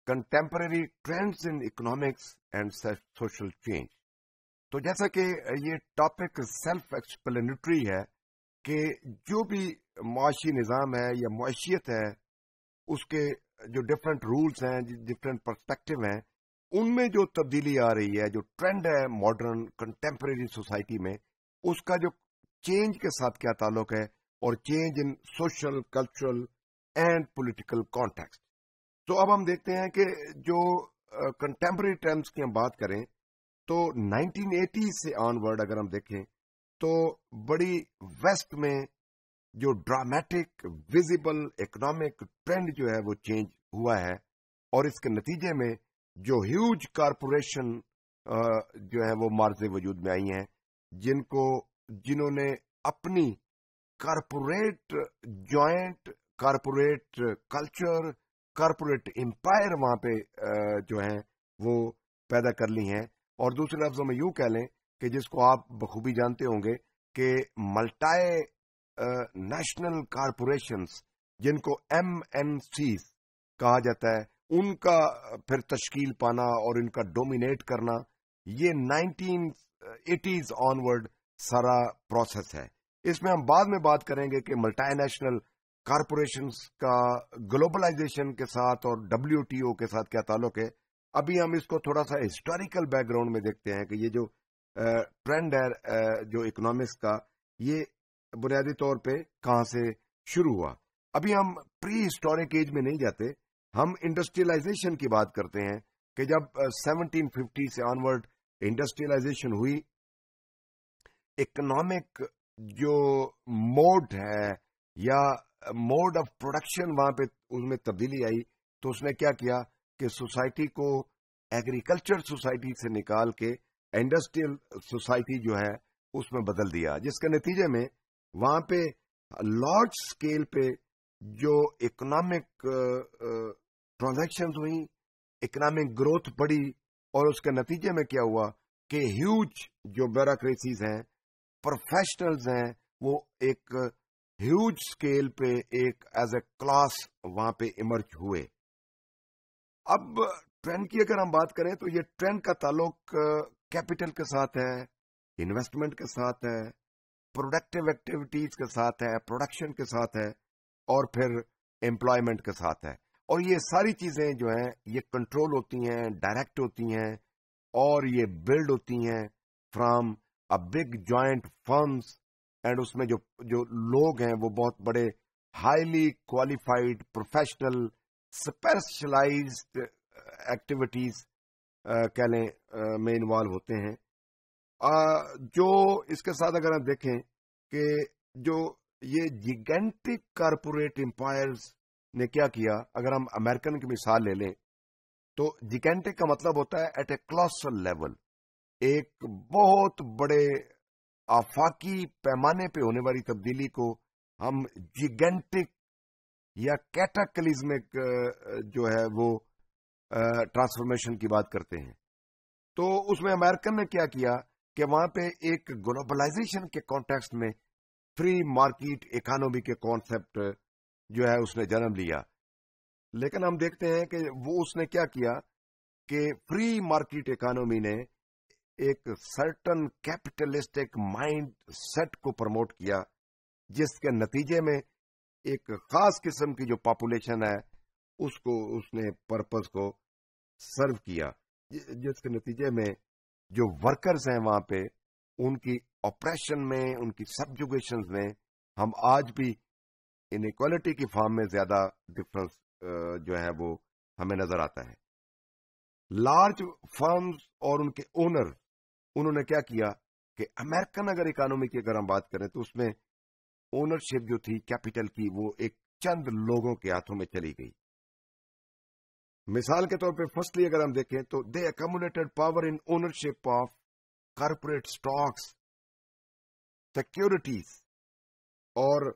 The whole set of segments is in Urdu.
contemporary trends in economics and social change. تو جیسا کہ یہ ٹاپک سیلف ایکسپلینٹری ہے کہ جو بھی معاشی نظام ہے یا معیشت ہے اس کے جو ڈفرینٹ رولز ہیں، ڈفرینٹ پرسپیکٹو ہیں، ان میں جو تبدیلی آ رہی ہے، جو ٹرینڈ ہے ماڈرن کنٹمپریری سوسائٹی میں، اس کا جو چینج کے ساتھ کیا تعلق ہے، اور change in social, cultural and political context. تو اب ہم دیکھتے ہیں کہ جو کنٹمپریری ٹرمز کی ہم بات کریں تو 1980 سے آن ورڈ اگر ہم دیکھیں تو بڑی ویسٹ میں جو ڈرامیٹک ویزیبل اکنامک ٹرینڈ جو ہے وہ چینج ہوا ہے، اور اس کے نتیجے میں جو ہیوج کارپوریشن جو ہے وہ مارز وجود میں آئی ہیں، جنہوں نے اپنی corporate joint, corporate culture, corporate empire وہاں پہ جو ہیں وہ پیدا کر لی ہیں. اور دوسرے لفظوں میں یوں کہہ لیں کہ جس کو آپ بخوبی جانتے ہوں گے کہ ملٹائی نیشنل کارپوریشنز، جن کو MNCs کہا جاتا ہے، ان کا پھر تشکیل پانا اور ان کا ڈومینیٹ کرنا، یہ 1980s آن ورڈ سارا پروسیس ہے. اس میں ہم بعد میں بات کریں گے کہ ملٹائی نیشنل کارپوریشنز کا گلوبلائزیشن کے ساتھ اور WTO کے ساتھ کیا تعلق ہے. ابھی ہم اس کو تھوڑا سا ہسٹوریکل بیک گراؤنڈ میں دیکھتے ہیں کہ یہ جو ٹرینڈ ہے جو اکنامکس کا، یہ بنیادی طور پہ کہاں سے شروع ہوا. ابھی ہم پری ہسٹورک ایج میں نہیں جاتے، ہم انڈسٹریلائزیشن کی بات کرتے ہیں کہ جب 1750 سے آن ورڈ انڈسٹریلائزیشن ہوئی، اکنامک جو موڈ ہے یا موڈ آف پروڈکشن وہاں پہ اس میں تبدیلی آئی، تو اس نے کیا کیا کہ سوسائٹی کو ایگریکلچر سوسائٹی سے نکال کے انڈسٹریل سوسائٹی جو ہے اس میں بدل دیا، جس کے نتیجے میں وہاں پہ لارج سکیل پہ جو اکنامک ٹرانزیکشنز ہوئیں، اکنامک گروتھ بڑھی، اور اس کے نتیجے میں کیا ہوا کہ ہیوج جو بیوروکریسیز ہیں، پروفیشنلز ہیں، وہ ایک ہیوج سکیل پہ ایک ایز اے کلاس وہاں پہ ایمرج ہوئے. اب ٹرینڈ کی اگر ہم بات کریں تو یہ ٹرینڈ کا تعلق کیپٹل کے ساتھ ہے، انویسٹمنٹ کے ساتھ ہے، پروڈکٹیو ایکٹیویٹیز کے ساتھ ہے، پروڈکشن کے ساتھ ہے، اور پھر امپلائمنٹ کے ساتھ ہے. اور یہ ساری چیزیں جو ہیں یہ کنٹرول ہوتی ہیں، ڈائریکٹ ہوتی ہیں، اور یہ بلڈ ہوتی ہیں from a big joint firms. And اس میں جو لوگ ہیں وہ بہت بڑے highly qualified professional specialized activities کہہ لیں میں انوالو ہوتے ہیں. جو اس کے ساتھ اگر ہم دیکھیں کہ جو یہ جیگنٹک کارپوریٹ امپائرز نے کیا، اگر ہم امریکن کی مثال لے لیں تو جیگنٹک کا مطلب ہوتا ہے ایٹ اے کولوسل لیول، ایک بہت بڑے آفاقی پیمانے پہ ہونے والی تبدیلی کو ہم جیگنٹک یا کیٹاکلیزمک جو ہے وہ ٹرانسفارمیشن کی بات کرتے ہیں. تو اس میں امریکن نے کیا کہ وہاں پہ ایک گلوبلائزیشن کے کانٹیکسٹ میں فری مارکیٹ اکانومی کے کانسیپٹ جو ہے اس نے جنم لیا. لیکن ہم دیکھتے ہیں کہ وہ اس نے کیا کہ فری مارکیٹ اکانومی نے ایک سرٹن کیپٹلسٹک مائنڈ سیٹ کو پروموٹ کیا، جس کے نتیجے میں ایک خاص قسم کی جو پاپولیشن ہے اس نے پرپز کو سرو کیا، جس کے نتیجے میں جو ورکرز ہیں وہاں پہ ان کی آپریشن میں، ان کی سبجوگیشنز میں ہم آج بھی انیکوالٹی کی فارم میں زیادہ ڈفرنس جو ہے وہ ہمیں نظر آتا ہے. لارج فرمز اور ان کے اونر انہوں نے کیا کہ امریکن اگر اکانومی کی اگر ہم بات کریں تو اس میں اونرشپ جو تھی کیپٹل کی وہ ایک چند لوگوں کے ہاتھوں میں چلی گئی. مثال کے طور پہ فرسٹلی اگر ہم دیکھیں تو the accumulated power in ownership of corporate stocks, securities, اور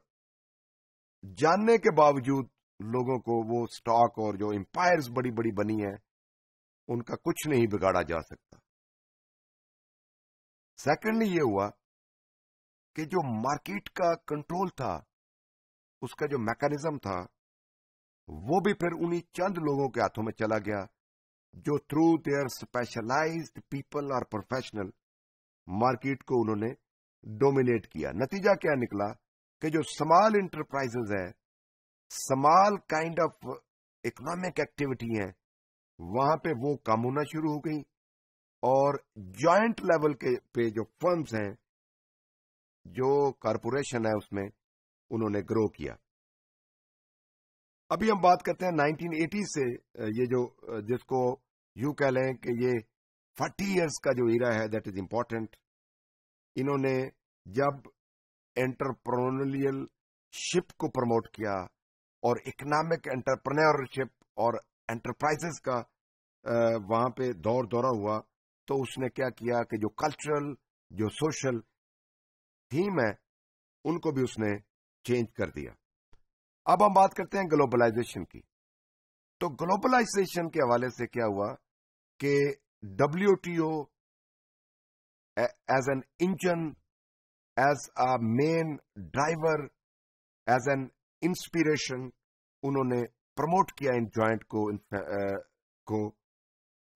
جاننے کے باوجود لوگوں کو وہ اسٹاک اور جو امپائرز بڑی بڑی بنی ہیں ان کا کچھ نہیں بگاڑا جا سکتا. سیکنڈلی یہ ہوا کہ جو مارکیٹ کا کنٹرول تھا، اس کا جو میکانزم تھا، وہ بھی پھر انہی چند لوگوں کے ہاتھوں میں چلا گیا جو تھرو دیئر اسپیشلائزڈ پیپل اور پروفیشنل مارکیٹ کو انہوں نے ڈومینیٹ کیا. نتیجہ کیا نکلا کہ جو اسمال انٹرپرائزز ہیں، small kind of economic activity ہیں، وہاں پہ وہ کم ہونا شروع ہو گئی، اور جوائنٹ لیول کے پہ جو فرمز ہیں، جو کارپوریشن ہے، اس میں انہوں نے گرو کیا. ابھی ہم بات کرتے ہیں 1980 سے، یہ جو جس کو یوں کہہ لیں کہ یہ 40 ایئرس کا جو ایرا ہے، دیٹ از امپورٹنٹ. انہوں نے جب انٹرپرونریل شپ کو پروموٹ کیا اور اکنامک انٹرپرینورشپ اور انٹرپرائزز کا وہاں پہ دورہ ہوا، تو اس نے کیا کیا کہ جو کلچرل، جو سوشل تھیم ہے، ان کو بھی اس نے چینج کر دیا. اب ہم بات کرتے ہیں گلوبلائزیشن کی. تو گلوبلائزیشن کے حوالے سے کیا ہوا کہ WTO as an engine, as a main driver, as an inspiration, انہوں نے پروموٹ کیا ان جوائنٹ کو،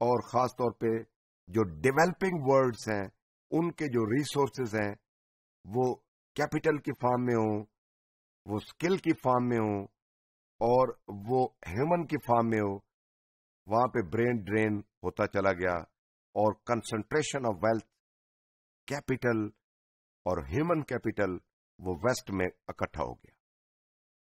اور خاص طور پہ جو ڈیولپنگ ورلڈز ہیں، ان کے جو ریسورسز ہیں، وہ کیپٹل کی فارم میں ہوں، وہ اسکل کی فارم میں ہوں، اور وہ ہیومن کی فارم میں ہو. وہاں پہ برین ڈرین ہوتا چلا گیا، اور کنسنٹریشن آف ویلتھ، کیپٹل اور ہیومن کیپٹل وہ ویسٹ میں اکٹھا ہو گیا.